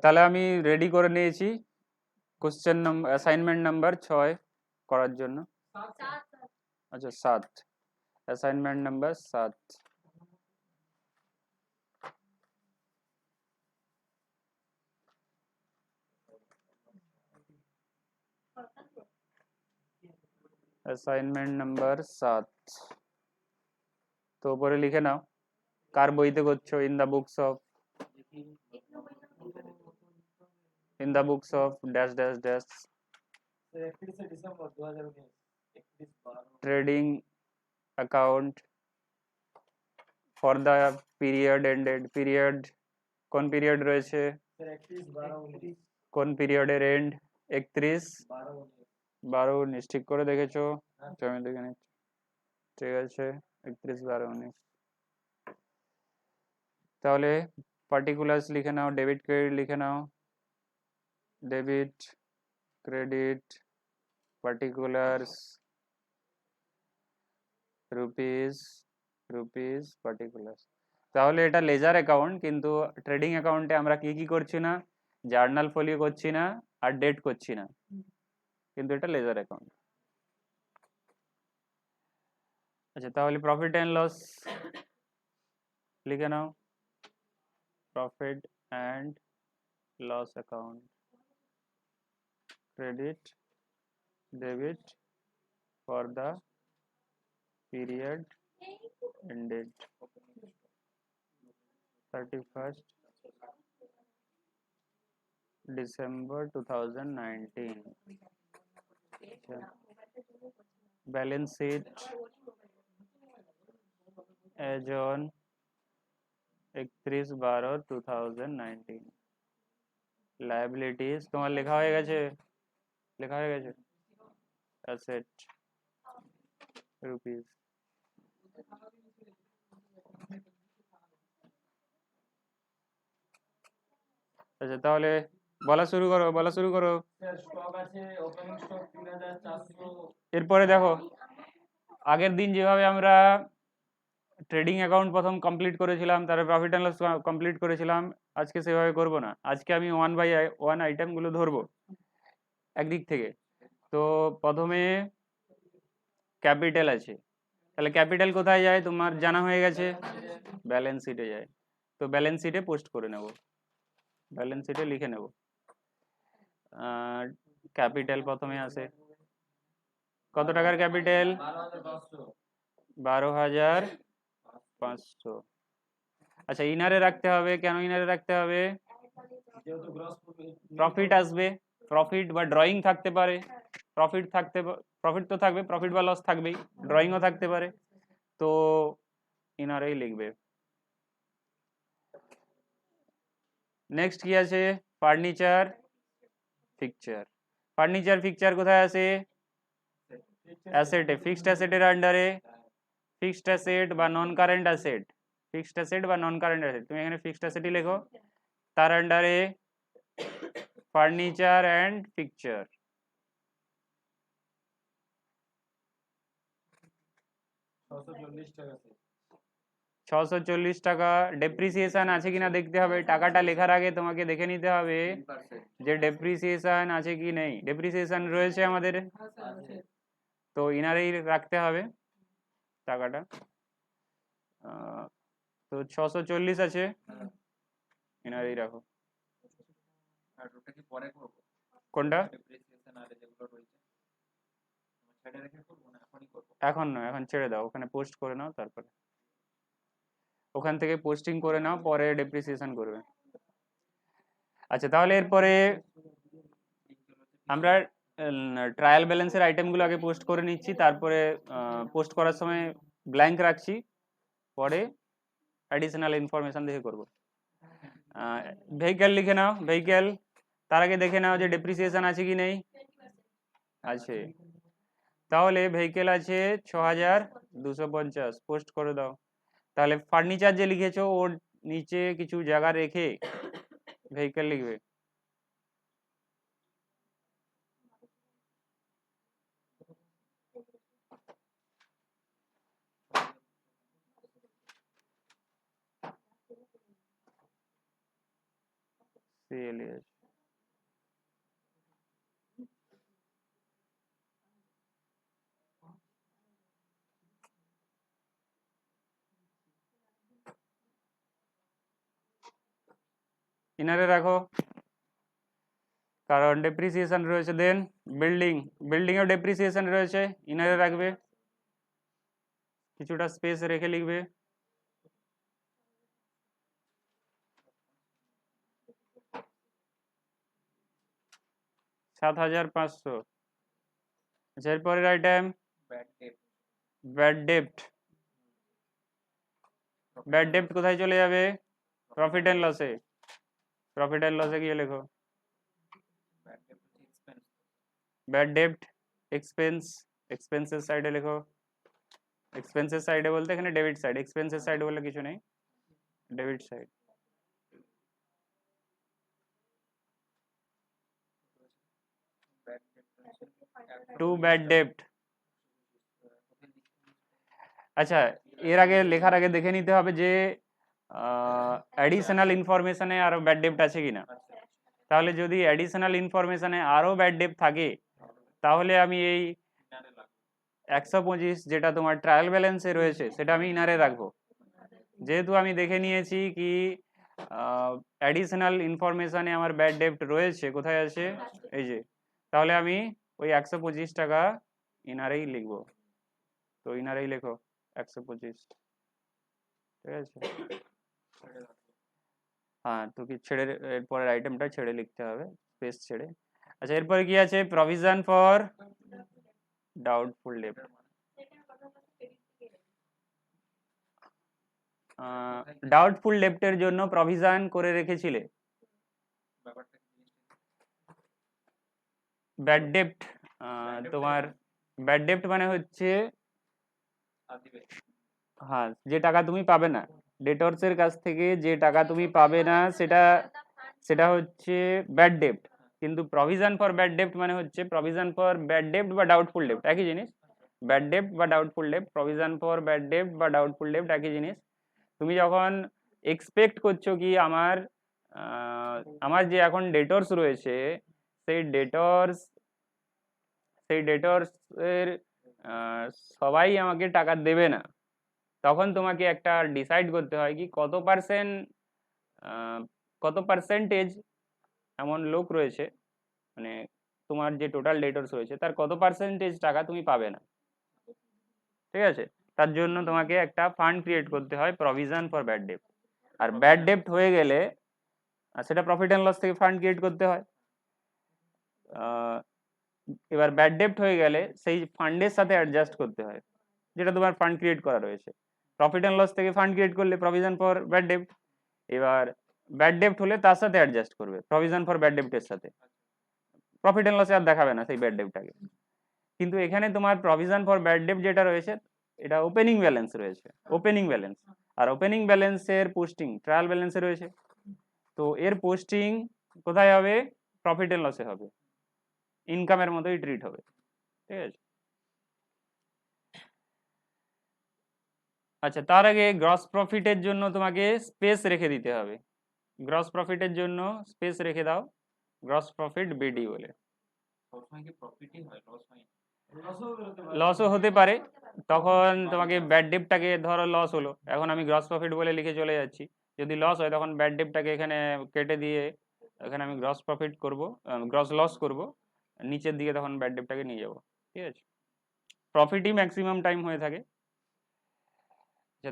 তাহলে আমি রেডি করে নিয়েছি কোশ্চেন নাম্বার অ্যাসাইনমেন্ট নাম্বার 6 করার জন্য। আচ্ছা 7, অ্যাসাইনমেন্ট নাম্বার 7। অ্যাসাইনমেন্ট নাম্বার 7 তো উপরে লিখে নাও কার বইতে করছো। In the books of dash dash dash trading account for the period ended. Period কোন পিরিয়ড রয়েছে, কোন পিরিয়ডের এন্ড? 31/12/19 ঠিক করে দেখেছো? আমি দেখে নিচ্ছি। ঠিক আছে 31/12/19। তাহলে পার্টিকুলার্স লিখে নাও, ডেবিট ক্রেডিট লিখে নাও। Debit credit particulars rupees particulars. তাহলে এটা লেজার অ্যাকাউন্ট, কিন্তু ট্রেডিং অ্যাকাউন্টে আমরা কি কি করছি না, জার্নাল ফলিও করছি না আর ডেট করছি না, কিন্তু এটা লেজার অ্যাকাউন্ট। আচ্ছা তাহলে প্রফিট অ্যান্ড লস লিখে নাও। Profit and loss account, credit debit for the period ended 31st December 2019। Balance sheet as on 31/12/2019। Liabilities তোমার লেখা হয়ে গেছে? Asset rupees. আচ্ছা তাহলে বলা শুরু করো। এরপরে দেখো আগের দিন যেভাবে আমরা ট্রেডিং অ্যাকাউন্ট প্রথম কমপ্লিট করেছিলাম, তারপরে প্রফিট অ্যান্ড লস কমপ্লিট করেছিলাম, আজকে সেভাবে করব না। আজকে আমি 1/1 আইটেমগুলো ধরবো একদিক থেকে। তো প্রথমে ক্যাপিটাল আছে, তাহলে ক্যাপিটাল কোথায় যায় তোমার জানা হয়ে গেছে, ব্যালেন্স শিটে যায়। তো ব্যালেন্স শিটে পোস্ট করে নেব, ব্যালেন্স শিটে লিখে নেব। ক্যাপিটাল প্রথমে আসে, কত টাকার ক্যাপিটাল? 12,500। আচ্ছা ইনারে রাখতে হবে, কেন ইনারে রাখতে হবে? প্রফিট আসবে, প্রফিট বা ড্রয়িং থাকতে পারে, প্রফিট তো থাকবে, প্রফিট বা লস থাকবেই, ড্রয়িংও থাকতে পারে, তো ইনারেই লিখবে। নেক্সট কি আছে? Furniture fixture. ফার্নিচার ফিকচার কোথায় আছে? অ্যাসেটে, ফিক্সড অ্যাসেটের আন্ডারে। ফিক্সড অ্যাসেট বা নন কারেন্ট অ্যাসেট, ফিক্সড অ্যাসেট বা নন কারেন্ট অ্যাসেট, তুমি এখানে ফিক্সড অ্যাসেটই লেখো, তার আন্ডারে ফার্নিচার অ্যান্ড ফিকচার। টাকা। ডেপ্রিসিয়েশন আছে কিনা দেখতে হবে, টাকাটা লেখার আগে তোমাকে দেখে নিতে হবে যে ডেপ্রিসিয়েশন আছে কি নেই। ডেপ্রিসিয়েশন রয়েছে আমাদের, তো ইনারেই রাখতে হবে টাকাটা। তো 640 আছে, ইনারেই রাখো। কোনটা? এখন নয়, এখন ছেড়ে দাও, ওখানে পোস্ট করে নাও, তারপরে ওখান থেকে পোস্টিং করে নাও, পরে ডেপ্রিসিয়েশন করবে। আচ্ছা তাহলে এরপরে আমরা ট্রায়াল ব্যালেন্সের আইটেমগুলো আগে পোস্ট করে নিচ্ছি, তারপরে পোস্ট করার সময় ব্ল্যাঙ্ক রাখছি, পরে অ্যাডিশনাল ইনফরমেশন দেখে করব। ভেহিক্যাল লিখে নাও, ভেহিক্যাল, তার আগে দেখে নাও যে ডেপ্রিসিয়েশন আছে কি নেই। আছে, তাহলে ভেহিক্যাল আছে 6,250, পোস্ট করে দাও। তাহলে ফার্নিচার যে লিখেছো ওর নিচে কিছু জায়গা রেখে ভেহিক্যাল লিখবে। CLES ইনারে রাখো, কারণ ডেপ্রিসিয়েশন রয়েছে। দেন বিল্ডিং এর ডেপ্রিসিয়েশন রয়েছে, ইনারে রাখবে, কিছুটা স্পেস রেখে লিখবে। $7,500। আচ্ছা, এরপরের আইটেম ব্যাড ডেপ্ট। ব্যাড ডেপ্ট কোথায় চলে যাবে? প্রফিট এন্ড লসে। প্রফিট এন্ড লসে গিয়ে লেখো ব্যাড ডেপ্ট এক্সপেন্সের সাইডে লেখো। এক্সপেন্সের সাইডে বলতে এখানে ডেবিট সাইড, এক্সপেন্সের সাইডে বলে কিছু নেই, ডেবিট সাইড। টু ব্যাড ডেপ্ট। আচ্ছা, এর আগে লেখার আগে দেখে নিতে হবে যে অ্যাডিশনাল ইনফরমেশনে আরো ব্যাড ডেপ্ট আছে কিনা। তাহলে যদি অ্যাডিশনাল ইনফরমেশনে আরো ব্যাড ডেপ্ট থাকে, তাহলে আমি এই 125 যেটা তোমার ট্রায়াল ব্যালেন্সে রয়েছে সেটা আমি ইনারে রাখবো। যেহেতু আমি দেখে নিয়েছি কি অ্যাডিশনাল ইনফরমেশনে আমার ব্যাড ডেপ্ট রয়েছে, কোথায় আছে এই যে, তাহলে আমি ওই 125 টাকা ইনারেই লিখবো। তো ইনারেই লেখো 125, ঠিক আছে। হ্যাঁ, তো কি ছেড়ে, এরপরের আইটেমটা ছেড়ে লিখতে হবে, স্পেস ছেড়ে। আচ্ছা, এরপরে কি আছে? প্রভিশন ফর ডাউটফুল ডেপ্ট। ডাউটফুল ডেপ্টের জন্য প্রভিশন করে রেখেছিলে। ব্যাড ডেপ্ট, তোমার ব্যাড ডেপ্ট মানে হচ্ছে হ্যাঁ, যে টাকা তুমি পাবে না, ডেটরসের কাছ থেকে যে টাকা তুমি পাবে না, সেটা হচ্ছে ব্যাড ডেপ্ট। কিন্তু প্রভিশন ফর ব্যাড ডেপ্ট মানে হচ্ছে প্রভিশন ফর ব্যাড ডেপ্ট বা ডাউটফুল ডেপ্ট একই জিনিস। ব্যাড ডেপ্ট বা ডাউটফুল ডেপ্ট, প্রভিশন ফর ব্যাড ডেপ্ট বা ডাউটফুল ডেপ্ট একই জিনিস। তুমি যখন এক্সপেক্ট করছো কি আমার যে এখন ডেটরস রয়েছে, সেই ডেটরস এর সবাই আমাকে টাকা দেবে না, তখন তোমাকে একটা ডিসাইড করতে হয় কি কত পার্সেন্টেজ এমন লোক রয়েছে, মানে তোমার যে টোটাল ডেটরস রয়েছে তার কত পার্সেন্টেজ টাকা তুমি পাবে না, ঠিক আছে। তার জন্য তোমাকে একটা ফান্ড ক্রিয়েট করতে হয়, প্রভিশন ফর ব্যাড ডেপ্ট। আর ব্যাড ডেপ্ট হয়ে গেলে সেটা প্রফিট অ্যান্ড লস থেকে ফান্ড ক্রিয়েট করতে হয়। এবার ব্যাড ডেপ্ট হয়ে গেলে সেই ফান্ডের সাথে অ্যাডজাস্ট করতে হয়, যেটা তোমার ফান্ড ক্রিয়েট করা রয়েছে। প্রফিট অ্যান্ড লস থেকে ফান্ড ক্রিয়েট করলে প্রভিশন ফর ব্যাড ডেপ্ট, এবার ব্যাড ডেপ্ট হলে তার সাথে অ্যাডজাস্ট করবে প্রভিশন ফর ব্যাড ডেপ্টের সাথে। প্রফিট অ্যান্ড লসে আর দেখাবে না সেই ব্যাড ডেপ্টটাকে। কিন্তু এখানে তোমার প্রভিশন ফর ব্যাড ডেপ্ট যেটা রয়েছে, এটা ওপেনিং ব্যালেন্স রয়েছে, ওপেনিং ব্যালেন্স। আর ওপেনিং ব্যালেন্সের পোস্টিং ট্রায়াল ব্যালেন্সে রয়েছে, তো এর পোস্টিং কোথায় হবে? প্রফিট অ্যান্ড লসে হবে, ইনকামের মতোই ট্রিট হবে, ঠিক আছে। আচ্ছা, তার আগে গ্রস প্রফিটের জন্য তোমাকে স্পেস রেখে দিতে হবে। গ্রস প্রফিটের জন্য স্পেস রেখে দাও, গ্রস প্রফিট বিডি বলে। লসও হতে পারে, তখন তোমাকে ব্যাড ডেপ্টটাকে, ধরো লস হলো, এখন আমি গ্রস প্রফিট বলে লিখে চলে যাচ্ছি। যদি লস হয় তখন ব্যাড ডেপ্টটাকে এখানে কেটে দিয়ে এখানে আমি গ্রস প্রফিট করব, গ্রস লস করব, নিচের দিকে তখন ব্যাড ডেপ্টটাকে নিয়ে যাব, ঠিক আছে। প্রফিটই ম্যাক্সিমাম টাইম হয়ে থাকে।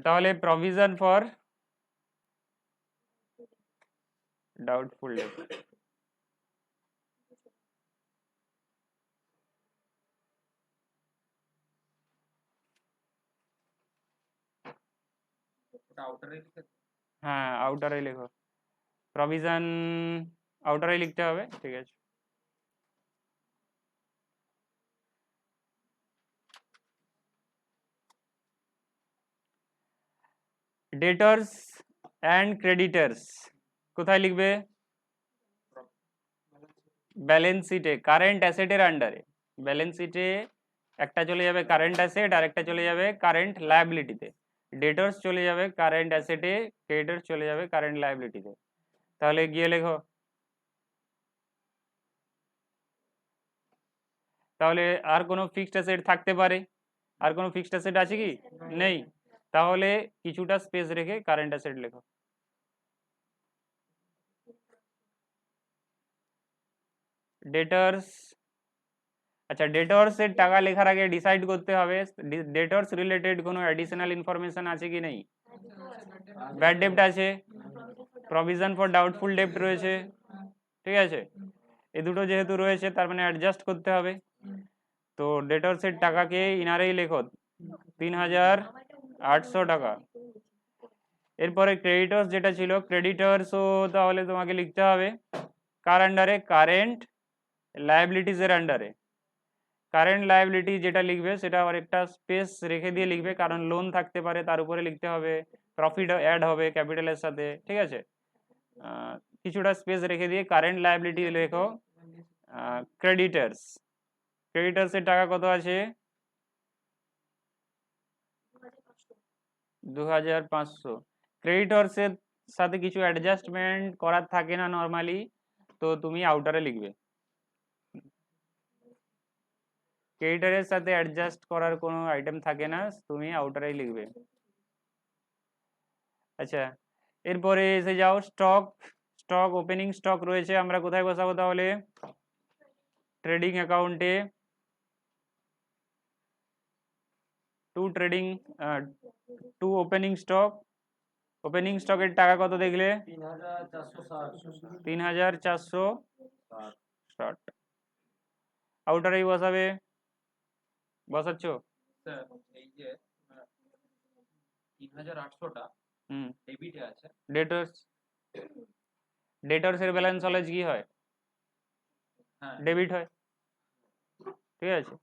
তাহলে প্রভিশন ফর ডাউটফুল ডেপ্ট, হ্যাঁ আউটারে লেখো, প্রভিশন আউটারে লিখতে হবে, ঠিক আছে। ডেটর্স অ্যান্ড ক্রেডিটার্স কোথায় লিখবে? ব্যালেন্স শিটে, কারেন্ট অ্যাসেটের আন্ডারে। ব্যালেন্স শিটে একটা চলে যাবে কারেন্ট অ্যাসেট আর একটা চলে যাবে কারেন্ট লায়াবিলিটিতে। ডেটর্স চলে যাবে কারেন্ট অ্যাসেটে, ক্রেডিটার্স চলে যাবে কারেন্ট লায়াবিলিটিতে। তাহলে গিয়ে লেখো তাহলে আর কোনো ফিক্সড অ্যাসেট থাকতে পারে, আর কোনো ফিক্সড অ্যাসেট আছে কি? নেই। তাহলে কিছুটা স্পেস রেখে কারেন্ট অ্যাসেট লেখো। ডেটার্স, আচ্ছা ডেটর্স এর টাকা লেখার আগে ডিসাইড করতে হবে ডেটর্স রিলেটেড কোনো অ্যাডিশনাল ইনফরমেশন আছে কি নেই। ব্যাড ডেপ্ট আছে, প্রভিশন ফর ডাউটফুল ডেপ্ট রয়েছে, ঠিক আছে, এই দুটো যেহেতু রয়েছে তার মানে অ্যাডজাস্ট করতে হবে। তো ডেটর্স এর টাকাকে ইনারেই লেখো 3,800 টাকা। এরপরে ক্রেডিটর্স যেটা ছিল, ক্রেডিটর্সও তাহলে তোমাকে লিখতে হবে কার আন্ডারে, কারেন্ট লায়াবিলিটিস এর আন্ডারে। কারেন্ট লায়াবিলিটি যেটা লিখবে সেটা আর একটা স্পেস রেখে দিয়ে লিখবে, কারণ লোন থাকতে পারে তার উপরে লিখতে হবে, প্রফিট অ্যাড হবে ক্যাপিটালের সাথে, ঠিক আছে। কিছুটা স্পেস রেখে দিয়ে কারেন্ট লায়াবিলিটি লেখো ক্রেডিটার্স। ক্রেডিটার্স এর টাকা কত আছে? 2,500। ক্রেডিটর্স এর সাথে কিছু অ্যাডজাস্টমেন্ট করার থাকে না নর্মালি, তো তুমি আউটারে লিখবে। ক্রেডিটারের সাথে অ্যাডজাস্ট করার কোনো আইটেম থাকে না, তুমি আউটারেই লিখবে। আচ্ছা, এরপরে এসে যাও স্টক। স্টক ওপেনিং স্টক রয়েছে, আমরা কোথায় বসাবো তাহলে? ট্রেডিং অ্যাকাউন্টে। Two opening stock. ওপেনিং স্টকের টাকা কত দেখলে? 3,460। আউটারেই বসাবে, বসাচ্ছ? স্যার এই যে 3,800টা ডেবিটে আছে। ডেটর্স, ডেটর্স এর ব্যালেন্স হলে কি হয়? হ্যাঁ ডেবিট হয়, ঠিক আছে।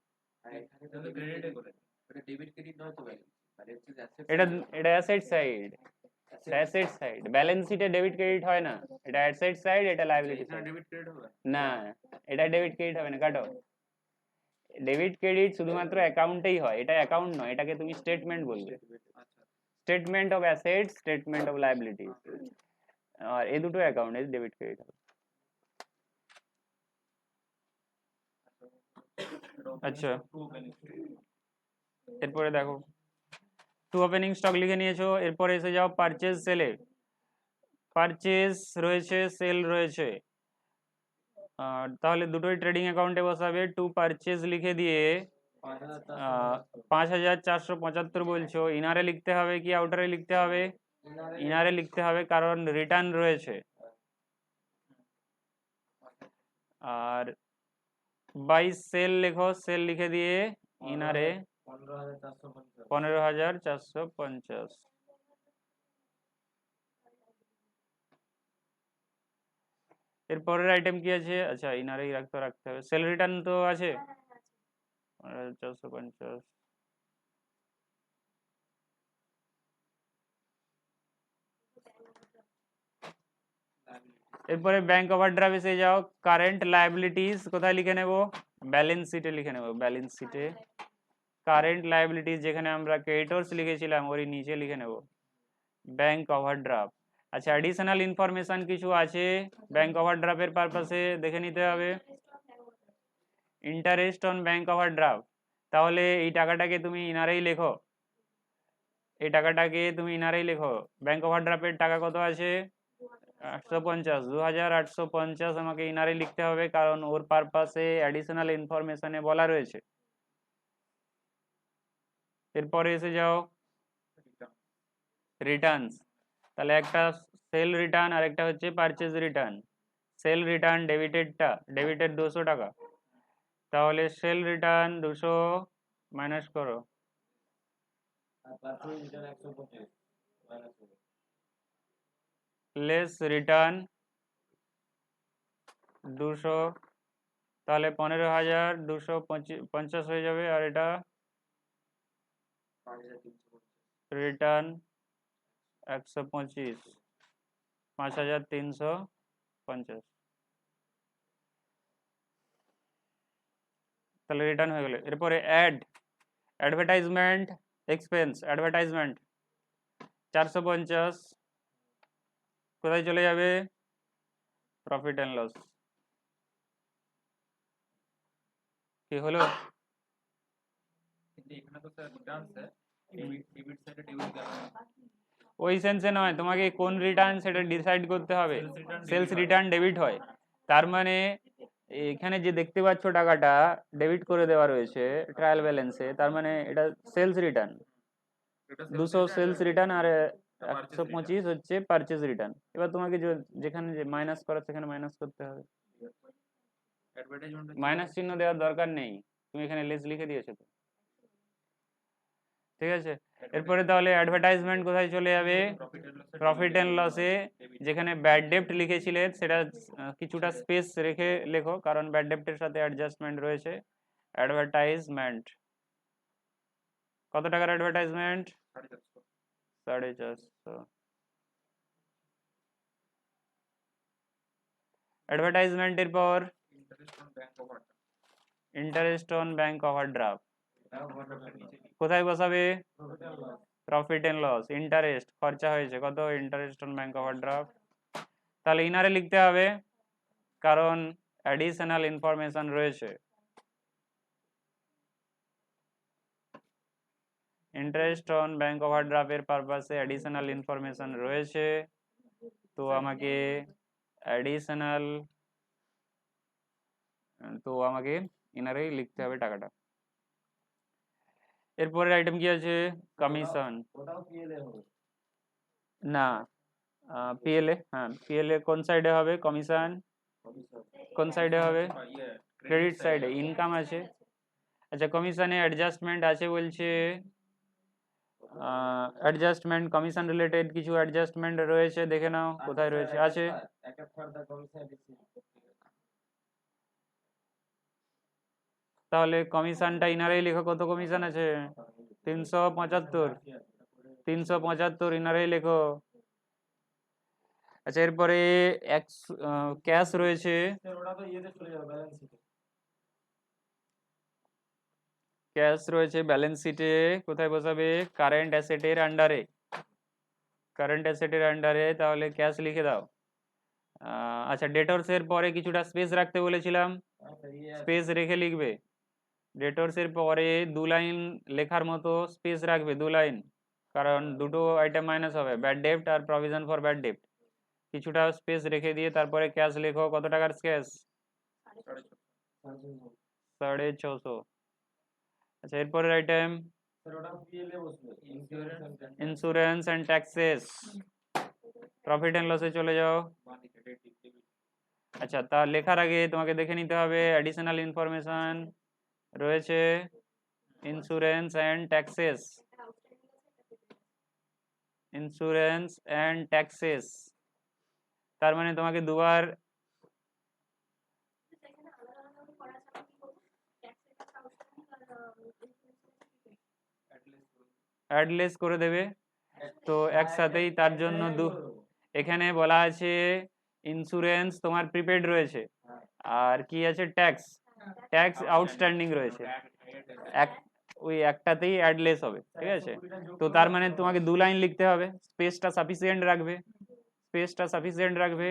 তাহলে ক্রেডিটে করে এটা ডেবিট ক্রেডিট নয় তো ভাই, মানে হচ্ছে অ্যাসেট। এটা এটা asset side, asset side, balance শিটে ডেবিট ক্রেডিট হয় না, এটা অ্যাসেট সাইড, এটা লায়াবিলিটি সাইড। ডেবিট ক্রেডিট হবে না, এটা ডেবিট ক্রেডিট হবে না, কাটো। ডেবিট ক্রেডিট শুধুমাত্র অ্যাকাউন্টেই হয়, এটা অ্যাকাউন্ট নয়, এটাকে তুমি স্টেটমেন্ট বলবে। Statement of assets, statement of liabilities, আর এই দুটো অ্যাকাউন্টে ডেবিট ক্রেডিট হবে। আচ্ছা, এরপরে দেখো টু ওপেনিং স্টক লিখে নিয়েছো, এরপরে এসে যাও পারচেজ সেলে। পারচেজ রয়েছে, সেল রয়েছে, তাহলে দুটোই ট্রেডিং অ্যাকাউন্টে বসাবে। টু পারচেজ লিখে দিয়ে 5,475 বলছো, ইনারে লিখতে হবে কি আউটারে লিখতে হবে? ইনারে লিখতে হবে, কারণ রিটার্ন রয়েছে। আর বাই সেল লেখো, সেল লিখে দিয়ে ইনারে 15,450। এরপরের আইটেম কি আছে? আচ্ছা ইনারেই রাখতে হবে, সেল রিটার্ন তো আছে 15,450। এরপরে ব্যাংক ওভারড্রাফট এসে যাও, কারেন্ট লায়াবিলিটিস কোথায় লিখে নেব? ব্যালেন্স শিটে লিখে নেব, ব্যালেন্স শিটে কারেন্ট লায়াবিলিটিস যেখানে আমরা ক্রেডিটর্স লিখেছিলাম ওরই নিচে লিখে নেব ব্যাংক ওভারড্রাফট। আচ্ছা অ্যাডিশনাল ইনফরমেশন কিছু আছে ব্যাংক ওভারড্রাফটের পারপাসে, দেখে নিতে হবে। ইন্টারেস্ট অন ব্যাংক ওভারড্রাফট, তাহলে এই টাকাটাকে তুমি ইনারেই লেখো, এই টাকাটাকে তুমি ইনারেই লেখো। ব্যাংক ওভারড্রাফটের টাকা কত আছে? 850, 2,850 আমাকে ইনারে লিখতে হবে, কারণ ওর পারপাসে অ্যাডিশনাল ইনফরমেশনে বলা রয়েছে। এরপরে এসে যাও রিটার্নস, তাহলে একটা সেল রিটার্ন আর একটা হচ্ছে পারচেজ রিটার্ন। সেল রিটার্ন ডেবিটেডটা, ডেবিটেড 200 টাকা, তাহলে সেল রিটার্ন 200 মাইনাস করো, লেস রিটার্ন 200, তাহলে 15,250 হয়ে যাবে। আর এটা রিটার্ন 125, 5,350, তাহলে রিটার্ন হয়ে গেল। এরপরে অ্যাডভার্টাইজমেন্ট এক্সপেন্স, অ্যাডভার্টাইজমেন্ট 450 কোথায় চলে যাবে? Profit and loss. কি হলো? কিন্তু এখানে তো স্যার রিটার্ন স্যার ডেবিট সাইডে ডেবিট গেল ওই সেন্সে নয়, তোমাকে কোন রিটার্ন সেটা ডিসাইড করতে হবে। সেলস রিটার্ন ডেবিট হয়, তার মানে এখানে যে দেখতে পাচ্ছ টাকাটা ডেবিট করে দেওয়া রয়েছে ট্রায়াল ব্যালেন্সে, তার মানে এটা সেলস রিটার্ন। 200 সেলস রিটার্ন আর 125 হচ্ছে পারচেজ রিটার্ন। এবার তোমাকে যেখানে মাইনাস করার সেখানে মাইনাস করতে হবে। অ্যাডভার্টাইজমেন্ট মাইনাস চিহ্ন দেওয়ার দরকার নেই, তুমি এখানে লেস লিখে দিয়েছো তো, ঠিক আছে। এরপরে তাহলে অ্যাডভার্টাইজমেন্ট কোথায় চলে যাবে? প্রফিট এন্ড লসে। যেখানে ব্যাড ডেপ্ট লিখেছিলে সেটা কিছুটা স্পেস রেখে লেখো, কারণ ব্যাড ডেপ্টের সাথে অ্যাডজাস্টমেন্ট রয়েছে। অ্যাডভার্টাইজমেন্ট, কত টাকার অ্যাডভার্টাইজমেন্ট? 450। অ্যাডভার্টাইজমেন্টের পর ইন্টারেস্ট অন ব্যাংক ওভারড্রাফট কোথায় বসাবে? Profit and loss. ইন্টারেস্ট খরচা হয়েছে কত? Interest on bank overdraft. তাহলে ইনারে লিখতে হবে, কারণ অ্যাডিশনাল ইনফরমেশন রয়েছে। ইন্টারেস্ট অন ব্যাংক ওভারড্রাফটের পারপাসে অ্যাডিশনাল ইনফরমেশন রয়েছে, তো আমাকে অ্যাডিশনাল, তো আমাকে ইনারেই লিখতে হবে টাকাটা। এরপরের আইটেম কি আছে? কমিশন। না, পিএলএ, হ্যাঁ পিএলএ কোন সাইডে হবে? কমিশন কোন সাইডে হবে? ক্রেডিট সাইডে। ইনকাম আছে। আচ্ছা, কমিশনে অ্যাডজাস্টমেন্ট আছে বলছে, অ্যাডজাস্টমেন্ট কমিশন রিলেটেড কিছু অ্যাডজাস্টমেন্ট রয়েছে, দেখে নাও কোথায় রয়েছে। আছে, তাহলে কমিশনটা ইনারেই লেখো। কত কমিশন আছে? 375। 375 ইনারেই লেখো। আচ্ছা, এরপরে ক্যাশ রয়েছে। ক্যাশ রয়েছে ব্যালেন্স শিটে, কোথায় বসাবে? কারেন্ট অ্যাসেটের আন্ডারে। কারেন্ট অ্যাসেটের আন্ডারে, তাহলে ক্যাশ লিখে দাও। আচ্ছা, ডেটরসের পরে কিছুটা স্পেস রাখতে বলেছিলাম, স্পেস রেখে লিখবে। ডেটরসের পরে 2 লাইন লেখার মতো স্পেস রাখবে, 2 লাইন, কারণ দুটো আইটেম মাইনাস হবে, ব্যাড ডেপ্ট আর প্রভিশন ফর ব্যাড ডেপ্ট। কিছুটা স্পেস রেখে দিয়ে তারপরে ক্যাশ লেখো। কত টাকার ক্যাশ? 650। আচ্ছা, এরপরের item insurance and taxes. Profit and লসে চলে যাও। আচ্ছা, তা লেখার আগে তোমাকে দেখে নিতে হবে অ্যাডিশনাল ইনফরমেশন রয়েছে insurance and taxes. Insurance and taxes, তার মানে তোমাকে দুবার অ্যাডলেস করে দেবে, তো একসাথেই, তার জন্য এখানে বলা আছে ইন্স্যুরেন্স তোমার প্রিপেড রয়েছে, আর কি আছে? ট্যাক্স। ট্যাক্স আউটস্ট্যান্ডিং রয়েছে, ওই একটাতেই অ্যাডলেস হবে, ঠিক আছে। তো তার মানে তোমাকে 2 লাইন লিখতে হবে, স্পেসটা সাফিসিয়েন্ট রাখবে, স্পেসটা সাফিসিয়েন্ট রাখবে।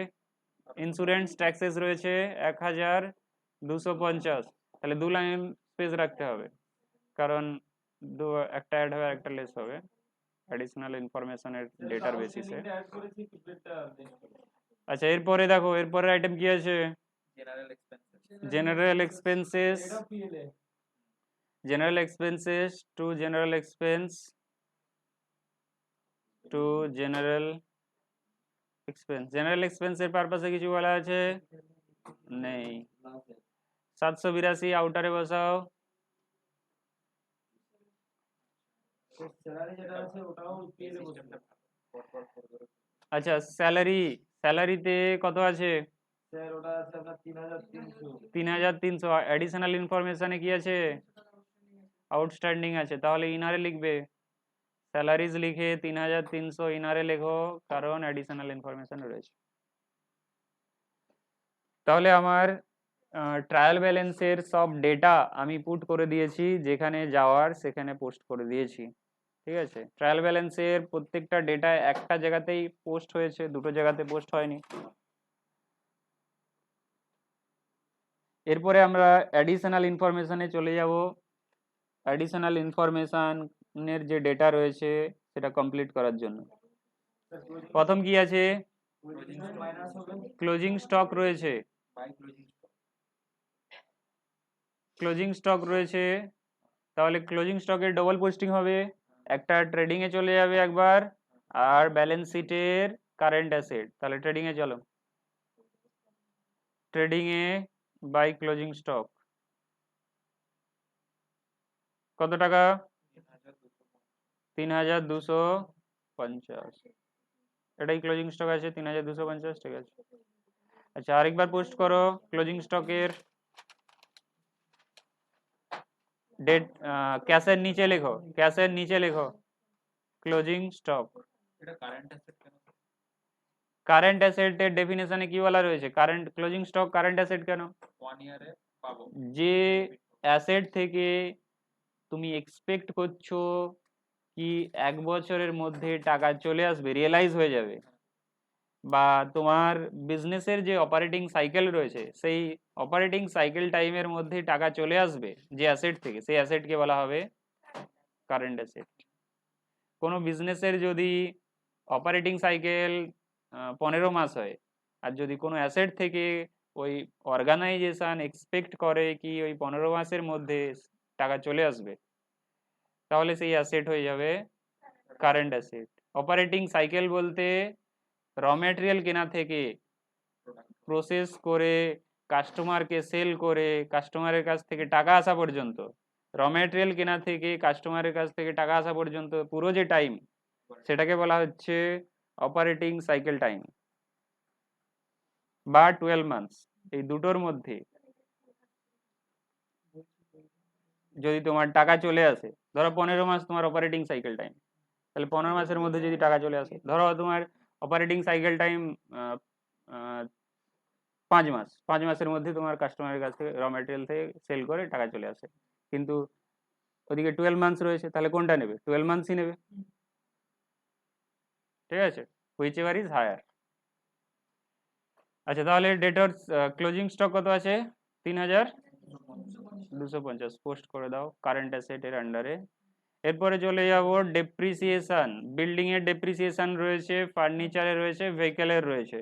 ইন্স্যুরেন্স ট্যাক্সেস রয়েছে 1250, তাহলে 2 লাইন স্পেস রাখতে হবে, কারণ একটা অ্যাড হবে একটা লেস হবে অ্যাডিশনাল ইনফরমেশনের ডেটার বেসিসে। আচ্ছা, এরপরে দেখো, এরপরের আইটেম কি আছে? General expenses. General expenses to general expense, to general expense. General এক্সপেন্সের পারপাসে কিছু বলা আছে? নেই। 782 আউটারে বসাও। আচ্ছা, স্যালারি, স্যালারিতে কত আছে? 3300। অ্যাডিশনাল ইনফরমেশনে কি আছে? আউটস্ট্যান্ডিং আছে, তাহলে ইনারে লিখবে স্যালারিজ লিখে 3300 ইনারে লেখো, কারণ অ্যাডিশনাল ইনফরমেশন রয়েছে। তাহলে আমার ট্রায়াল ব্যালেন্সের সব ডেটা আমি পুট করে দিয়েছি, যেখানে যাওয়ার সেখানে পোস্ট করে দিয়েছি, ঠিক আছে। ট্রায়াল ব্যালেন্সের প্রত্যেকটা ডেটা একটা জায়গাতেই পোস্ট হয়েছে, দুটো জায়গাতে পোস্ট হয়নি। এরপরে আমরা অ্যাডিশনাল ইনফরমেশনে চলে যাব। অ্যাডিশনাল ইনফরমেশনের যে ডেটা রয়েছে সেটা কমপ্লিট করার জন্য প্রথম কি আছে, ক্লোজিং স্টক রয়েছে। ক্লোজিং স্টক রয়েছে, তাহলে ক্লোজিং স্টকের ডবল পোস্টিং হবে, একটা ট্রেডিং এ চলে যাবে একবার, আর ব্যালেন্স শিটের কারেন্ট অ্যাসেট। তাহলে ট্রেডিং এ চলো, ট্রেডিং এ বাই ক্লোজিং স্টক কত টাকা, 3250, এটাই ক্লোজিং স্টক আছে 3250, ঠিক আছে। আচ্ছা আরেকবার পোস্ট করো ক্লোজিং স্টকের ডেট, ক্যাশের নিচে লেখো, ক্যাশের নিচে লেখো ক্লোজিং স্টক। এটা কারেন্ট অ্যাসেট কেন? কারেন্ট অ্যাসেটের ডেফিনেশনে কি বলা রয়েছে, current closing stock current asset কেন? 1 ইয়ারে পাবো যে অ্যাসেট থেকে তুমি এক্সপেক্ট করছো কি 1 বছরের মধ্যে টাকা চলে আসবে, রিয়েলাইজ হয়ে যাবে, বা তোমার বিজনেসের যে অপারেটিং সাইকেল রয়েছে সেই অপারেটিং সাইকেল টাইমের মধ্যে টাকা চলে আসবে যে অ্যাসেট থেকে, সেই অ্যাসেটকে বলা হবে কারেন্ট অ্যাসেট। কোনো বিজনেসের যদি অপারেটিং সাইকেল 15 মাস হয়, আর যদি কোনো অ্যাসেট থেকে ওই অর্গানাইজেশন এক্সপেক্ট করে কি ওই 15 মাসের মধ্যে টাকা চলে আসবে, তাহলে সেই অ্যাসেট হয়ে যাবে কারেন্ট অ্যাসেট। অপারেটিং সাইকেল বলতে র ম্যাটেরিয়াল কেনা থেকে প্রসেস করে কাস্টমারকে সেল করে কাস্টমারের কাছ থেকে টাকা আসা পর্যন্ত, র ম্যাটেরিয়াল কেনা থেকে কাস্টমারের কাছ থেকে টাকা আসা পর্যন্ত পুরো যে টাইম, সেটাকে বলা হচ্ছে অপারেটিং সাইকেল টাইম, বা 12 মান্থস। এই দুটোর মধ্যে যদি তোমার টাকা চলে আসে, ধরো 15 মাস তোমার অপারেটিং সাইকেল টাইম, তাহলে 15 মাসের মধ্যে যদি টাকা চলে আসে, ধরো তোমার অপারেটিং সাইকেল টাইম 5 মাস, 5 মাসের মধ্যে তোমার কাস্টমারের কাছ থেকে র ম্যাটেরিয়াল থেকে সেল করে টাকা চলে আসে, কিন্তু ওদিকে 12 মান্থস রয়েছে, তাহলে কোনটা নেবে? 12 মান্থসই নেবে, ঠিক আছে, হুইচ এভার ইজ হায়ার। আচ্ছা তাহলে ডেটর ক্লোজিং স্টক কত আছে? 3250, পোস্ট করে দাও কারেন্ট অ্যাসেটের আন্ডারে। এরপরে চলে যাব ডেপ্রিসিয়েশন। বিল্ডিং এর ডেপ্রিসিয়েশন রয়েছে, ফার্নিচারে রয়েছে, ভেহিকেলের রয়েছে।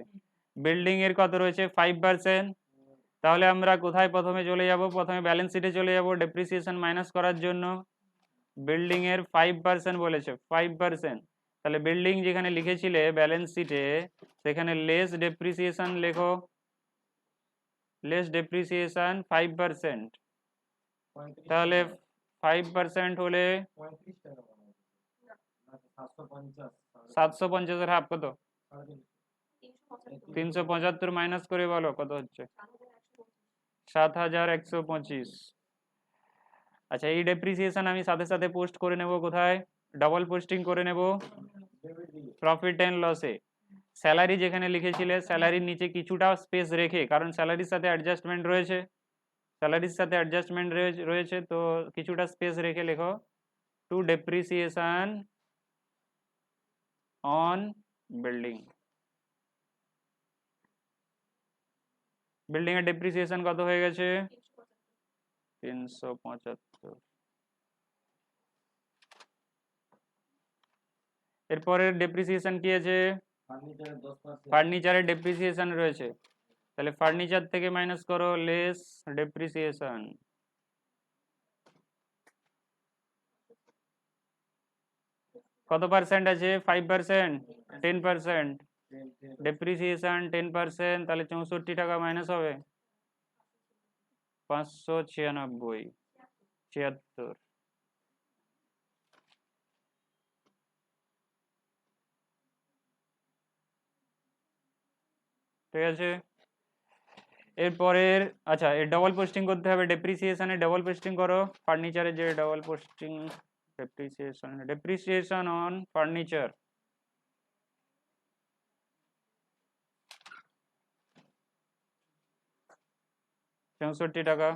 বিল্ডিং এর কত রয়েছে? 5%। তাহলে আমরা কোথায় প্রথমে চলে যাব? প্রথমে ব্যালেন্স শিটে চলে যাব ডেপ্রিসিয়েশন মাইনাস করার জন্য। বিল্ডিং এর 5% বলেছে, 5%। তাহলে বিল্ডিং যেখানে লিখেছিলে ব্যালেন্স শিটে, সেখানে লেস ডেপ্রিসিয়েশন লেখো, লেস ডেপ্রিসিয়েশন 5%। তাহলে 5% হলে 750 হাফ কত? 375 মাইনাস করে বলো কত হচ্ছে? 7125। আচ্ছা এই ডেপ্রিসিয়েশন আমি সাথে সাথে পোস্ট করে নেব কোথায়? ডবল পোস্টিং করে নেব প্রফিট এন্ড লসে। স্যালারি যেখানে লিখেছিলে স্যালারির নিচে কিছুটা স্পেস রেখে, কারণ স্যালারির সাথে অ্যাডজাস্টমেন্ট রয়েছে, স্যালারির সাথে অ্যাডজাস্টমেন্ট রয়েছে, তো কিছুটা স্পেস রেখে লেখো to depreciation on building. Building এর ডেপ্রিসিয়েশন কত হয়ে গেছে? 375। এরপরের ডেপ্রিসিয়েশন কি আছে? ফার্নিচারের ডেপ্রিসিয়েশন রয়েছে, তাহলে ফার্নিচার থেকে মাইনাস করো লেস ডেপ্রিসিয়েশন। কত পার্সেন্ট আছে? 5%, 10%। ডেপ্রিসিয়েশন 10%, তাহলে 64 টাকা মাইনাস হবে 596, 76। ঠিক আছে, এরপরের আচ্ছা এর ডবল পোস্টিং করতে হবে, ডেপ্রিসিয়েশনে ডবল পোস্টিং করো ফার্নিচারে, যে double posting depreciation on furniture 64 টাকা।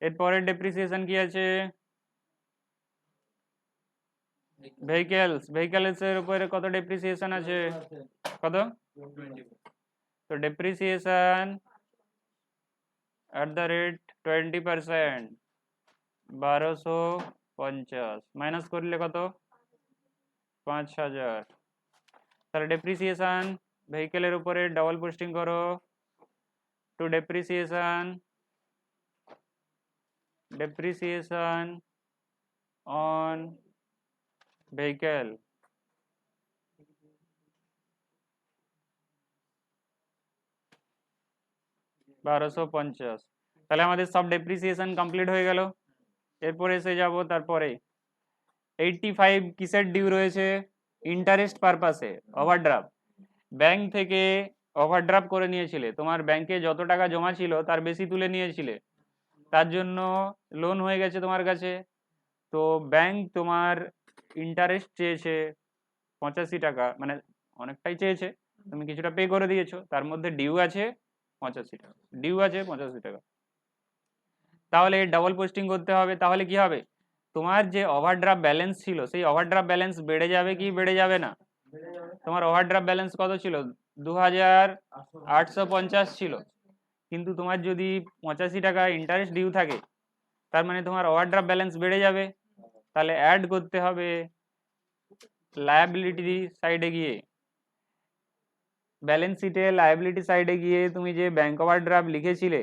এরপরের ডেপ্রিসিয়েশন কি আছে? ভেহিকেলস, ভেহিকেলস এর উপরে কত ডেপ্রিসিয়েশন আছে? কত? 20। তো ডেপ্রিসিয়েশন 20%, 1250 মাইনাস করলে কত 5000। তাহলে ডেপ্রিসিয়েশন ভেহিকেলের উপরে ডবল পোস্টিং করো টু depreciation on vehicle, $1250। তাহলে আমাদের সব ডেপ্রিসিয়েশন কমপ্লিট হয়ে গেল। এরপরে এসে যাব তারপরে 85 কিসের ডিউ রয়েছে ইন্টারেস্ট পারপাসে ওভারড্রাফট। ব্যাংক থেকে ওভারড্রাফট করে নিয়েছিলে, তোমার ব্যাংকে যত টাকা জমা ছিল তার বেশি তুলে নিয়েছিলে, তার জন্য লোন হয়ে গেছে তোমার কাছে। তো ব্যাংক তোমার ইন্টারেস্ট চেয়েছে 85 টাকা, মানে অনেকটাই চেয়েছে, তুমি কিছুটা পে করে দিয়েছো, তার মধ্যে ডিউ আছে 85 টাকা, ডিউ আছে 85 টাকা। তাহলে ডাবল পোস্টিং করতে হবে। তাহলে কি হবে, তোমার যে ওভারড্রাফট ব্যালেন্স ছিল সেই ওভারড্রাফট ব্যালেন্স বেড়ে যাবে কি বেড়ে যাবে না? তোমার ওভারড্রাফট ব্যালেন্স কত ছিল 2850 ছিল, কিন্তু তোমার যদি 85 টাকা ইন্টারেস্ট ডিউ থাকে তার মানে তোমার ওভারড্রাফট ব্যালেন্স বেড়ে যাবে। তাহলে অ্যাড করতে হবে লায়াবিলিটি সাইডে গিয়ে, ব্যালেন্স শিটে লায়াবিলিটি সাইডে গিয়ে তুমি যে ব্যাংক ওভারড্রাফট লিখেছিলে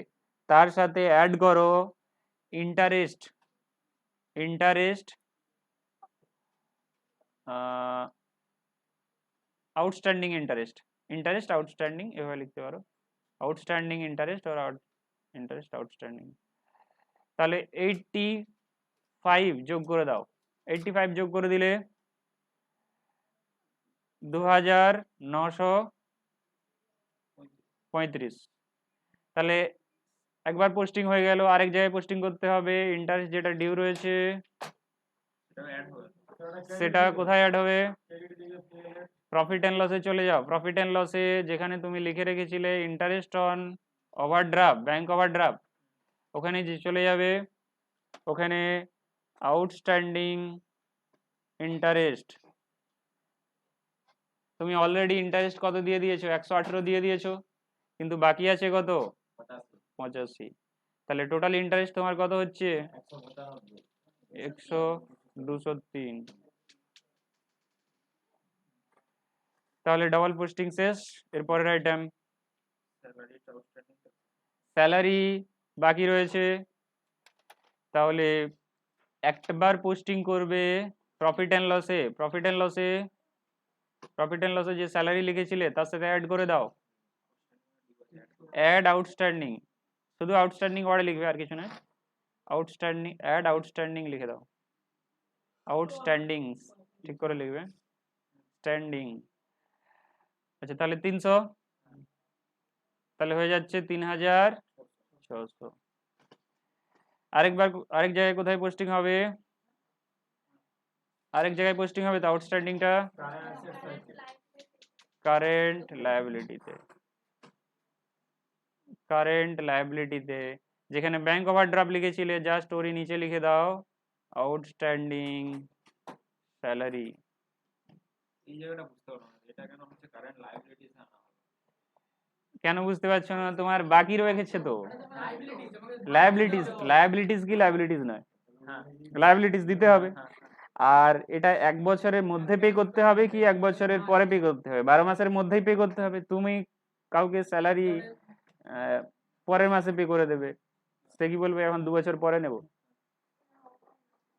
তার সাথে অ্যাড করো ইন্টারেস্ট, আউটস্ট্যান্ডিং ইন্টারেস্ট আউটস্ট্যান্ডিং এভাবে লিখতে পারো, আউটস্ট্যান্ডিং ইন্টারেস্ট আর ইন্টারেস্ট আউটস্ট্যান্ডিং। তাহলে 85 যোগ করে দাও, 85 যোগ করে দিলে 2935। তাহলে একবার পোস্টিং হয়ে গেল, আরেক জায়গায় পোস্টিং করতে হবে, ইন্টারেস্ট যেটা ডিউ রয়েছে সেটা কোথায় অ্যাড হবে, প্রফিট অ্যান্ড লসে চলে যাও। প্রফিট অ্যান্ড লসে যেখানে তুমি লিখে রেখেছিলে interest on overdraft, bank overdraft, ওখানে যে চলে যাবে, ওখানে আউটস্ট্যান্ডিং ইন্টারেস্ট, তুমি অলরেডি ইন্টারেস্ট কত দিয়ে দিয়েছো 118 দিয়ে দিয়েছো, কিন্তু বাকি আছে কত 85। তাহলে টোটাল ইন্টারেস্ট তোমার কত হচ্ছে 203। তাহলে ডাবল পোস্টিং শেষ। এরপরের আইটেম স্যালারি বাকি রয়েছে, তাহলে একবার পোস্টিং করবে প্রফিট অ্যান্ড লসে, প্রফিট অ্যান্ড লসে যে স্যালারি লিখেছিলে তার সাথে অ্যাড করে দাও অ্যাড আউটস্ট্যান্ডিং, শুধু আউটস্ট্যান্ডিং ওয়ার্ডে লিখবে আর কিছু না, আউটস্ট্যান্ডিং অ্যাড আউটস্ট্যান্ডিং লিখে দাও, আউটস্ট্যান্ডিং ঠিক করে লিখবে স্ট্যান্ডিং। আচ্ছা তাহলে 300, তাহলে হয়ে যাচ্ছে 3600। আরেক জায়গায় কোথায় পোস্টিং হবে, আরেক জায়গায় পোস্টিং হবে তো আউটস্ট্যান্ডিংটা কারেন্ট লায়াবিলিটিতে, যেখানে ব্যাংক ওভারড্রাফট লিখেছিলে জাস্ট ওরই নিচে লিখে দাও আউটস্ট্যান্ডিং স্যালারি। এই জায়গাটা বুঝতে পারলাম না, এটা কেন হচ্ছে কারেন্ট লায়াবিলিটিস না? কেন বুঝতে পারছো না, তোমার বাকি রেখেছে তো লায়াবিলিটিস কি লায়াবিলিটিস নয়, লায়াবিলিটিস দিতে হবে। আর এটা 1 বছরের মধ্যে পে করতে হবে কি 1 বছরের পরে পে করতে হবে, 12 মাসের মধ্যেই পে করতে হবে। তুমি কাউকে স্যালারি পরের মাসে পে করে দেবে, সে কি বলবে এখন 2 বছর পরে নেব,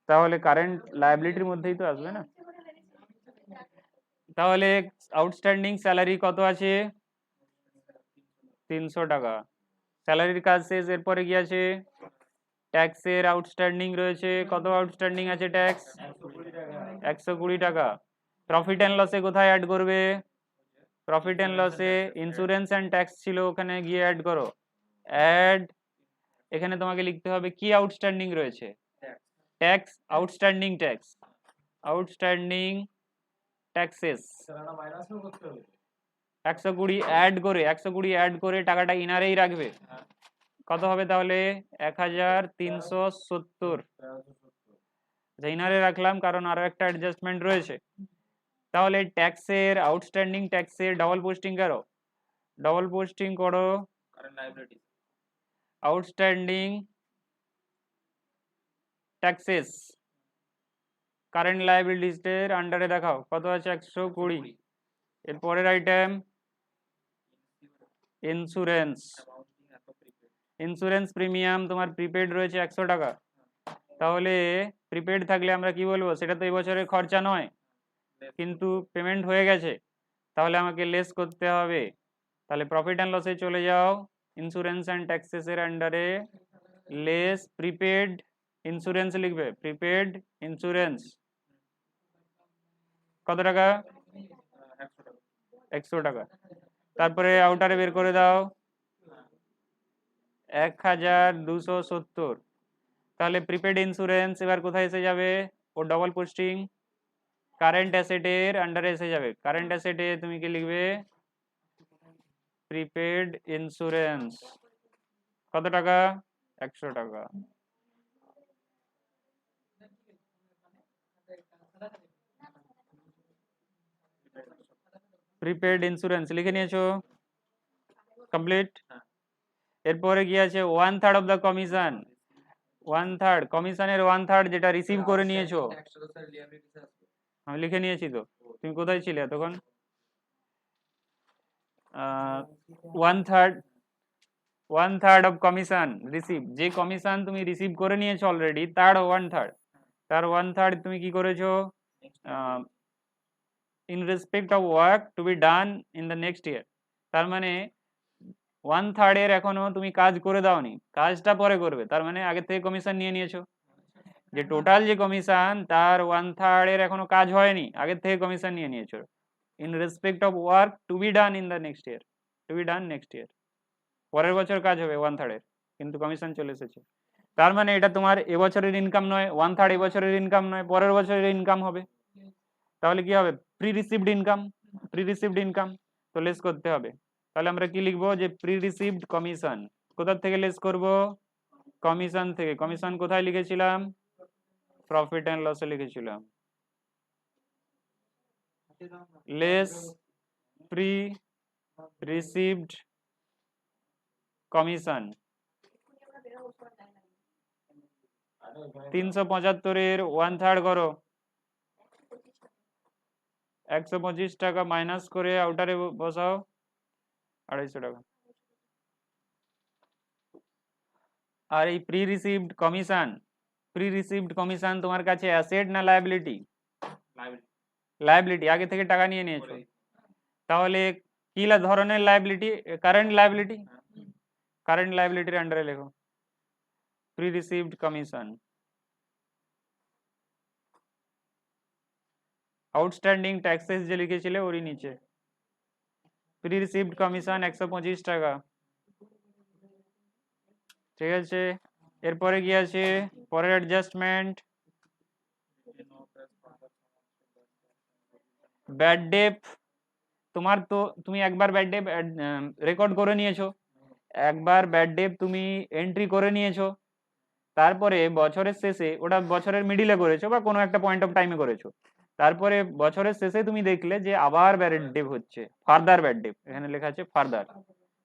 তাহলে কারেন্ট লায়াবিলিটির মধ্যেই তো আসবে না। তাহলে আউটস্ট্যান্ডিং স্যালারি কত আছে 300 টাকা, স্যালারির কাজ শেষ। এরপরে কি আছে, ট্যাক্সের আউটস্ট্যান্ডিং রয়েছে, কত আউটস্ট্যান্ডিং আছে ট্যাক্স 120 টাকা। প্রফিট অ্যান্ড লসে কোথায় অ্যাড করবে, প্রফিট অ্যান্ড লসে ইন্স্যুরেন্স অ্যান্ড ট্যাক্স ছিল, ওখানে গিয়ে অ্যাড করো অ্যাড। এখানে তোমাকে লিখতে হবে কি আউটস্ট্যান্ডিং রয়েছে, ট্যাক্স আউটস্ট্যান্ডিং ট্যাক্সেস 120 অ্যাড করে টাকাটা ইনারেই রাখবে, কত হবে তাহলে 1370। ইনারে রাখলাম কারণ আরো একটা অ্যাডজাস্টমেন্ট রয়েছে। তাহলে ট্যাক্সের আউটস্ট্যান্ডিং ট্যাক্সের ডবল পোস্টিং করো, আউটস্ট্যান্ডিং ট্যাক্সেস কারেন্ট লায়াবিলিটিসের আন্ডারে দেখাও কত আছে 120। এর পরের আইটেম ইন্স্যুরেন্স। ইন্স্যুরেন্স প্রিমিয়াম তোমার প্রিপেড রয়েছে 100 টাকা। তাহলে প্রিপেড থাকলে আমরা কি বলবো, সেটা তো এবছরের খরচা নয় কিন্তু পেমেন্ট হয়ে গেছে, তাহলে আমাকে লেস করতে হবে। তাহলে প্রফিট অ্যান্ড লসে চলে যাও, ইন্স্যুরেন্স অ্যান্ড ট্যাক্সেসের আন্ডারে লেস প্রিপেড ইন্স্যুরেন্স লিখবে, প্রিপেড ইন্স্যুরেন্স কত টাকা 100 টাকা। তারপরে আউটারে বের করে দাও 1270। তাহলে প্রিপেড ইন্স্যুরেন্স এবার কোথায় এসে যাবে, ও ডবল পোস্টিং কারেন্ট অ্যাসেটের আন্ডারে এসে যাবে। কারেন্ট অ্যাসেটে তুমি কি লিখবে, প্রিপেড ইন্স্যুরেন্স কত টাকা 100 টাকা। প্রিপেড ইন্স্যুরেন্স লিখে নিয়েছো, কমপ্লিট। এরপরে কি আছে 1/3 অফ দ্য কমিশন, 1/3 কমিশনের 1/3 যেটা রিসিভ করে নিয়েছো। আমি লিখে নিয়েছি তো, তুমি কোথায় ছিলে এতক্ষণ। 1/3 অফ কমিশন রিসিভ, যে কমিশন তুমি রিসিভ করে নিয়েছো অলরেডি তার 1/3, তার 1/3 তুমি কি করেছো, in respect of work to be done in the next year. তার মানে 1/3 এর এখনো তুমি কাজ করে দাওনি, কাজটা পরে করবে, তার মানে আগে থেকে কমিশন নিয়ে নিয়েছো। যে টোটাল যে কমিশন তার 1/3 এর এখনো কাজ হয়নি, আগের থেকে কমিশন নিয়ে নিয়েছো। In respect of work to be done in the next year, to be done next year, পরের বছর কাজ হবে 1/3 এর, কিন্তু কমিশন চলে এসেছে। তার মানে এটা তোমার এবছরের ইনকাম নয়, 1/3 এবছরের ইনকাম নয়, পরের বছরের ইনকাম হবে। তাহলে কি হবে, pre received income, pre received income তো লেস করতে হবে। তাহলে আমরা কি লিখবো, যে প্রি রিসিভড কমিশন, কোথা থেকে লেস করব, কমিশন থেকে। কমিশন কোথায় লিখেছিলাম, প্রফিট অ্যান্ড লসে লিখেছিলাম, লেস প্রি রিসিভড কমিশন। 375 1/3 করো, 125 টাকা মাইনাস করে আউটারে বসাও 250 টাকা। আর এই pre received commission, pre received commission তোমার কাছে অ্যাসেট না লায়াবিলিটি, লায়াবিলিটি, আগে থেকে টাকা নিয়ে নিয়েছো। তাহলে কি ধরনের লায়াবিলিটি, কারেন্ট লায়াবিলিটি, কারেন্ট লায়াবিলিটির আন্ডারে লেখো pre received commission. Outstanding taxes যে লিখেছিলে ওরই নিচে প্রি রিসিভড কমিশন 125 টাকা, ঠিক আছে। এরপরে কি আছে, পরের অ্যাডজাস্টমেন্ট ব্যাড ডেপ। তোমার তো তুমি একবার ব্যাড ডেপ রেকর্ড করে নিয়েছো, একবার ব্যাড ডেপ তুমি এন্ট্রি করে নিয়েছো, তারপরে বছরের শেষে, ওটা বছরের মিডিলে করেছো বা কোনো একটা পয়েন্ট অফ টাইমে করেছো, তারপরে বছরের শেষে তুমি দেখলে যে আবার ব্যাড ডেপ হচ্ছে, ফার্দার ব্যাড ডেপ, এখানে লেখা আছে ফার্দার,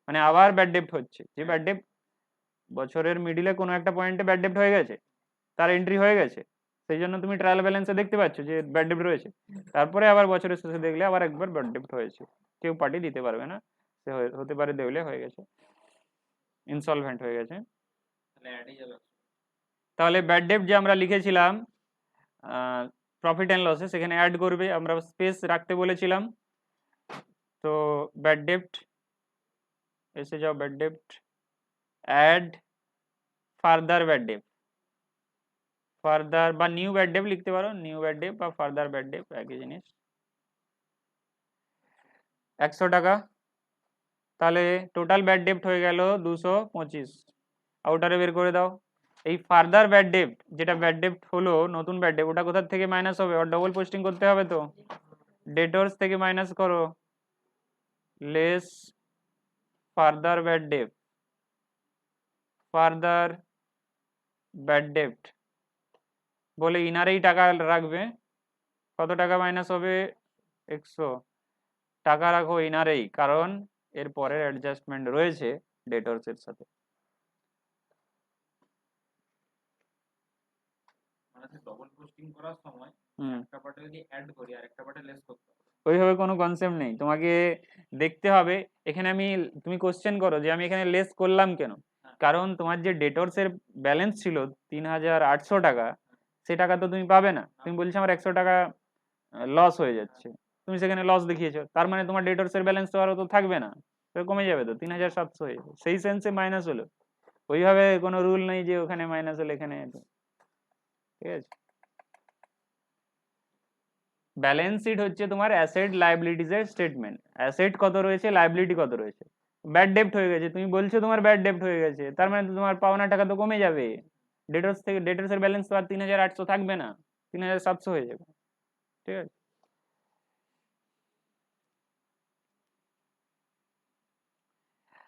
মানে আবার ব্যাড ডেপ হচ্ছে। যে ব্যাড ডেপ বছরের মিডিলে কোনো একটা পয়েন্টে ব্যাড ডেপ হয়ে গেছে, তার এন্ট্রি হয়ে গেছে, সেই জন্য তুমি ট্রায়াল ব্যালেন্সে দেখতে পাচ্ছ যে ব্যাড ডেট রয়েছে, তারপরে আবার বছরের শেষে দেখলে আবার একবার ব্যাড ডেট হয়েছে, কেউ পার্টি দিতে পারবে না, সে হতে পারে দেউলে হয়ে গেছে, ইনসলভেন্ট হয়ে গেছে। তাহলে ব্যাড ডেট যে আমরা লিখেছিলাম প্রফিট অ্যান্ড লসে, সেখানে অ্যাড করবে, আমরা স্পেস রাখতে বলেছিলাম। তো ব্যাড ডেট এসে যাও, bad debt add further bad debt, further বা নিউ ব্যাড ডেট লিখতে পারো, নিউ ব্যাড ডেট বা ফার্দার ব্যাড ডেট একই জিনিস, 100 টাকা। তাহলে টোটাল ব্যাড ডেট হয়ে গেল 225, আউটারে বের করে দাও। এই ফার্দার ব্যাড ডেট, যেটা ব্যাড ডেট হলো নতুন ব্যাড ডেট, ওটা কোথা থেকে মাইনাস হবে, ওর ডবল পোস্টিং করতে হবে, তো ডেটর্স থেকে মাইনাস করো, less further bad debt, further bad date বলে ইনারেই টাকা রাখবে। কত টাকা মাইনাস হবে, 100 টাকা রাখো ইনারেই, কারণ এর পরের অ্যাডজাস্টমেন্ট রয়েছে ডেটর্স এর সাথে। মানে ডবল পোস্টিং করার সময় হুম একটা পার্টে যদি অ্যাড করি আর একটা পার্টে লেস করতে হবে। ওইভাবে কোনো কনসেপ্ট নেই, তোমাকে দেখতে হবে এখানে তুমি কোশ্চেন করো যে আমি এখানে লেস করলাম কেন, কারণ তোমার যে ডেটরসের ব্যালেন্স ছিল 3,800 টাকা, সে টাকা তো তুমি পাবে না, তুমি বলছো আমার 100 টাকা লস হয়ে যাচ্ছে, তুমি সেখানে লস দেখিয়েছো, তার মানে তোমার ডেটরসের ব্যালেন্স তো আর তো থাকবে না, তো কমে যাবে, তো 3,700 হয়ে যাবে, সেই সেন্সে মাইনাস হলো, ওইভাবে কোনো রুল নেই যে ওখানে মাইনাস হলো এখানে, ঠিক আছে। ব্যালেন্স শিট হচ্ছে তোমার অ্যাসেট লায়াবিলিটিজ এর স্টেটমেন্ট, অ্যাসেট কত রয়েছে লায়াবিলিটি কত রয়েছে, ব্যাড ডেপ্ট হয়ে গেছে, তুমি বলছো তোমার ব্যাড ডেপ্ট হয়ে গেছে, তার মানে তো তোমার পাওনা টাকা তো কমে যাবে, ডেটরস এর ব্যালেন্স তো আর 3,800 থাকবে না, 3,700 হয়ে যাবে, ঠিক আছে।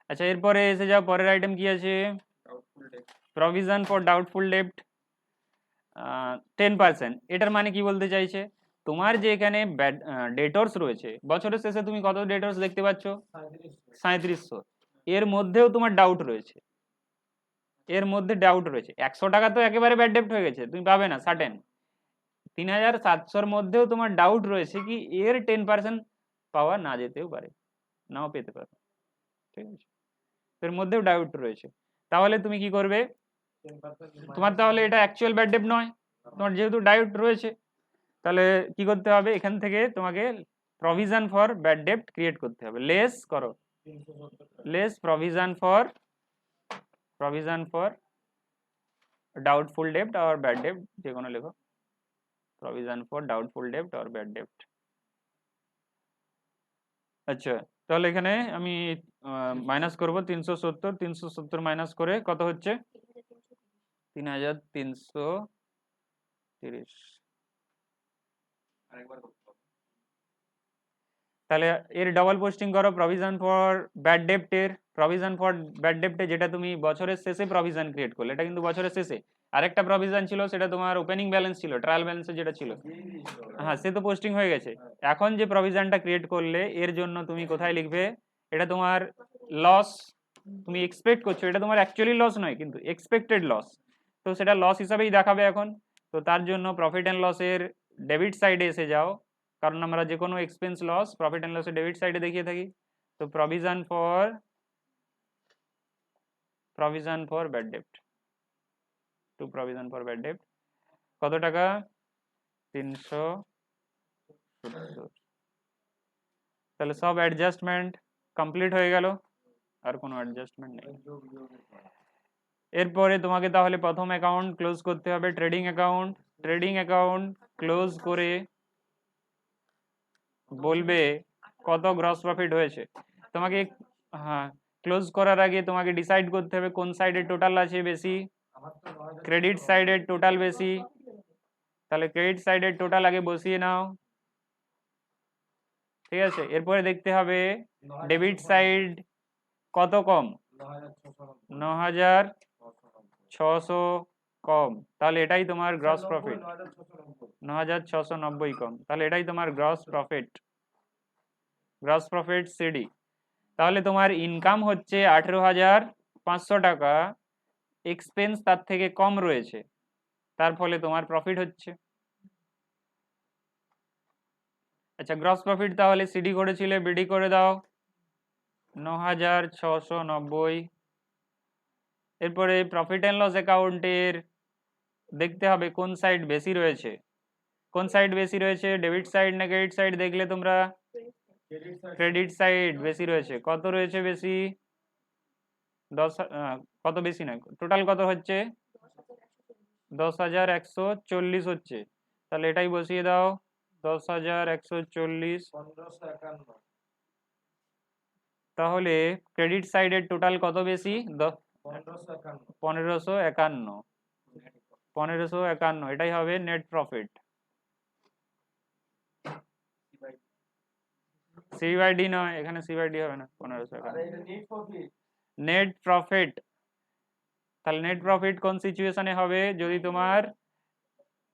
আচ্ছা এরপরে এসে যাও, পরের আইটেম কি আছে, doubtful debt. Provision for doubtful ডেপ্ট 10%, এটার মানে কি বলতে চাইছে, তোমার যে এখানে ডেটরস রয়েছে, বছরের শেষে তুমি কত ডেটরস দেখতে পাচ্ছ, 3700, এর মধ্যেও তোমার ডাউট রয়েছে, এর মধ্যে ডাউট রয়েছে, 100 টাকা তো একেবারে ব্যাড ডেপ্ট হয়ে গেছে, তুমি পাবে না সার্টেন, 3,700-র মধ্যেও তোমার ডাউট রয়েছে কি এর 10% পাওয়া না যেতেও পারে, নাও পেতে পারো, ঠিক আছে, এর মধ্যেও ডাউট রয়েছে, তাহলে তুমি কি করবে, তোমার তাহলে এটা অ্যাকচুয়াল ব্যাড ডেপ্ট নয়, তোমার যেহেতু ডাউট রয়েছে, তাহলে কি করতে হবে, এখান থেকে তোমাকে প্রভিশন ফর ব্যাড ডেপ্ট ক্রিয়েট করতে হবে, লেস করো, লেস প্রভিশন ফর ডাউটফুল ডেপ্ট আর ব্যাড ডেপ্ট, যে কোনো লেখো, প্রভিশন ফর ডাউটফুল ডেপ্ট আর ব্যাড ডেপ্ট। আচ্ছা তাহলে এখানে আমি মাইনাস করবো 370 মাইনাস করে কত হচ্ছে, 3,330, আরেকবার করতে হবে। তাহলে এর ডবল পোস্টিং করো, প্রভিশন ফর ব্যাড ডেপ্টের, প্রভিশন ফর ব্যাড ডেপ্টে যেটা তুমি বছরের শেষে প্রভিশন ক্রিয়েট করলে, এটা কিন্তু বছরের শেষে, আরেকটা প্রভিশন ছিল সেটা তোমার ওপেনিং ব্যালেন্স ছিল, ট্রায়াল ব্যালেন্সে যেটা ছিল, হ্যাঁ সে তো পোস্টিং হয়ে গেছে, এখন যে প্রভিশনটা ক্রিয়েট করলে এর জন্য তুমি কোথায় লিখবে, এটা তোমার লস, তুমি এক্সপেক্ট করছো, এটা তোমার অ্যাকচুয়ালি লস নয় কিন্তু এক্সপেক্টেড লস, তো সেটা লস হিসাবেই দেখাবে এখন, তো তার জন্য প্রফিট অ্যান্ড লসের ডেবিট সাইডে এসে যাও, কারণ আমরা যে কোনো এক্সপেন্স লস প্রফিট অ্যান্ড লসের ডেবিট সাইডে দেখিয়ে থাকি, তো provision for bad ডেপ্ট, two provision for bad ডেপ্ট কত টাকা, 370, তাহলে সব অ্যাডজাস্টমেন্ট কমপ্লিট হয়ে গেল, আর কোনো অ্যাডজাস্টমেন্ট নেই। এরপরে তোমাকে তাহলে প্রথম অ্যাকাউন্ট ক্লোজ করতে হবে, ট্রেডিং অ্যাকাউন্ট ক্লোজ করে বলবে কত গ্রস প্রফিট হয়েছে, তোমাকে, হ্যাঁ ক্লোজ করার আগে তোমাকে ডিসাইড করতে হবে কোন সাইডে টোটাল আছে বেশি, ক্রেডিট সাইডের টোটাল বেশি, তাহলে ক্রেডিট সাইডের টোটাল আগে বসিয়ে নাও, ঠিক আছে, এরপরে দেখতে হবে ডেবিট সাইড কত কম, 9,600 কম, তাহলে এটাই তোমার গ্রস প্রফিট, 9,690 কম, তাহলে এটাই তোমার গ্রস প্রফিট সিডি, তাহলে তোমার ইনকাম হচ্ছে 18,500 টাকা, এক্সপেন্স তার থেকে কম রয়েছে, তার ফলে তোমার প্রফিট হচ্ছে। আচ্ছা গ্রস প্রফিট তাহলে সিডি করেছিলে, বিডি করে দাও 9,690, এরপরে প্রফিট অ্যান্ড লস অ্যাকাউন্টের দেখতে হবে কোন সাইড বেশি রয়েছে, ডেবিট সাইড না ক্রেডিট সাইড, দেখলে তোমরা ক্রেডিট সাইড বেশি রয়েছে, কত রয়েছে বেশি, 10, কত বেশি নয়, টোটাল কত হচ্ছে 10,140 হচ্ছে, তাহলে এটাই বসিয়ে দাও 10,140, তাহলে ক্রেডিট সাইডের টোটাল কত বেশি, 1551, এটাই হবে নেট প্রফিট, সিবাইডি নয়, এখানে সিবাইডি হবে না, 1551 নেট প্রফিট, তাহলে নেট প্রফিট কোন সিচুয়েশনে হবে, যদি তোমার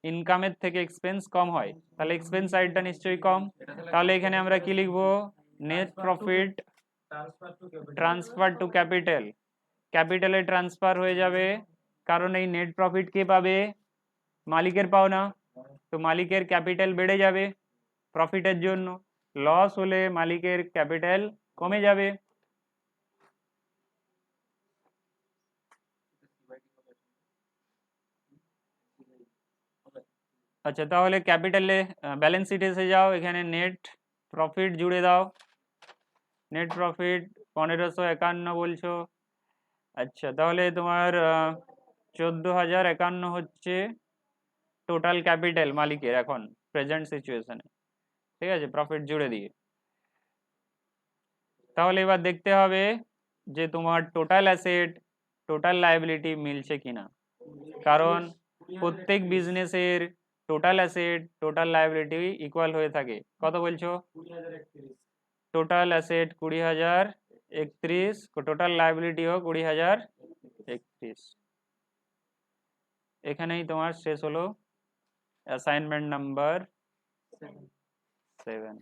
ইনকামের থেকে এক্সপেন্স কম হয়, তাহলে এক্সপেন্স সাইডটা নিশ্চয়ই কম, তাহলে এখানে আমরা কি লিখবো, net profit transfer to capital, ক্যাপিটালে ট্রান্সফার হয়ে যাবে, কারণ এই নেট প্রফিট কে পাবে, মালিকের পাওনা, তো মালিকের ক্যাপিটাল বেড়ে যাবে প্রফিটের জন্য, লস হলে মালিকের ক্যাপিটাল কমে যাবে। আচ্ছা, তাহলে ক্যাপিটালে ব্যালেন্স শিটে এসে যাও, এখানে নেট প্রফিট জুড়ে দাও, নেট প্রফিট 1551 বলছো। আচ্ছা, তাহলে তোমার 14,051 হচ্ছে টোটাল ক্যাপিটাল মালিকের এখন প্রেজেন্ট সিচুয়েশনে, ঠিক আছে, প্রফিট জুড়ে দিয়ে। তাহলে এবার দেখতে হবে যে তোমার টোটাল অ্যাসেট টোটাল লায়াবিলিটি মিলছে কিনা, কারণ প্রত্যেক বিজনেসের total asset total liability equal হয়ে থাকে। কত বলছো? টোটাল অ্যাসেট 20,031, টোটাল লায়াবিলিটিও 20,031। এখানেই তোমার শেষ হলো অ্যাসাইনমেন্ট নাম্বার 7।